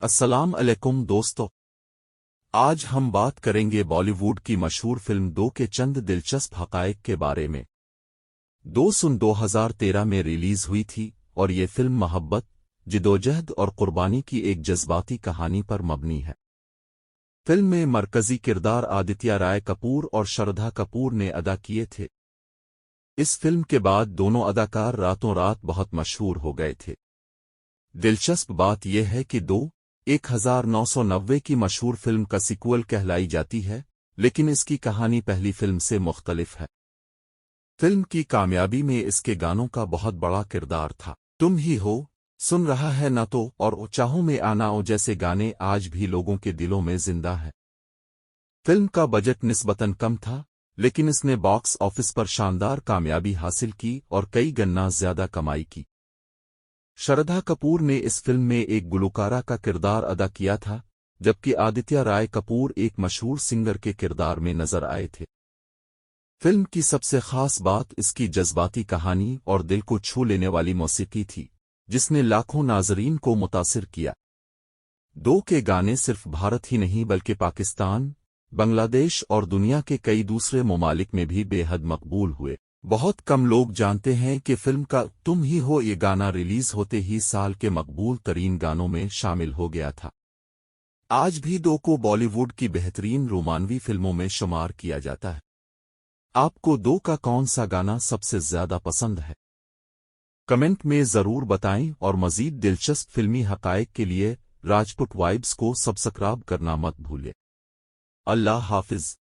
السلام علیکم دوستو، آج ہم بات کریں گے بالی ووڈ کی مشہور فلم دو کے چند دلچسپ حقائق کے بارے میں۔ 2013 میں ریلیز ہوئی تھی اور یہ فلم محبت، جدوجہد اور قربانی کی ایک جذباتی کہانی پر مبنی ہے۔ فلم میں مرکزی کردار آدتیہ رائے کپور اور شردھا کپور نے ادا کیے تھے۔ اس فلم کے بعد دونوں اداکار راتوں رات بہت مشہور ہو گئے تھے۔ دلچسپ بات یہ ہے کہ 1990 کی مشہور فلم کا سیکوئل کہلائی جاتی ہے، لیکن اس کی کہانی پہلی فلم سے مختلف ہے۔ فلم کی کامیابی میں اس کے گانوں کا بہت بڑا کردار تھا۔ تم ہی ہو، سن رہا ہے نہ تو اور چاہوں میں آنا او جیسے گانے آج بھی لوگوں کے دلوں میں زندہ ہیں۔ فلم کا بجٹ نسبتاً کم تھا، لیکن اس نے باکس آفس پر شاندار کامیابی حاصل کی اور کئی گنا زیادہ کمائی کی۔ شردھا کپور نے اس فلم میں ایک گلوکارہ کا کردار ادا کیا تھا، جبکہ آدتیہ رائے کپور ایک مشہور سنگر کے کردار میں نظر آئے تھے۔ فلم کی سب سے خاص بات اس کی جذباتی کہانی اور دل کو چھو لینے والی موسیقی تھی، جس نے لاکھوں ناظرین کو متاثر کیا۔ دو کے گانے صرف بھارت ہی نہیں بلکہ پاکستان، بنگلہ دیش اور دنیا کے کئی دوسرے ممالک میں بھی بے حد مقبول ہوئے۔ بہت کم لوگ جانتے ہیں کہ فلم کا تم ہی ہو یہ گانا ریلیز ہوتے ہی سال کے مقبول ترین گانوں میں شامل ہو گیا تھا۔ آج بھی دو کو بالی ووڈ کی بہترین رومانوی فلموں میں شمار کیا جاتا ہے۔ آپ کو دو کا کون سا گانا سب سے زیادہ پسند ہے؟ کمنٹ میں ضرور بتائیں اور مزید دلچسپ فلمی حقائق کے لیے راجپوت وائبز کو سبسکرائب کرنا مت بھولیں۔ اللہ حافظ۔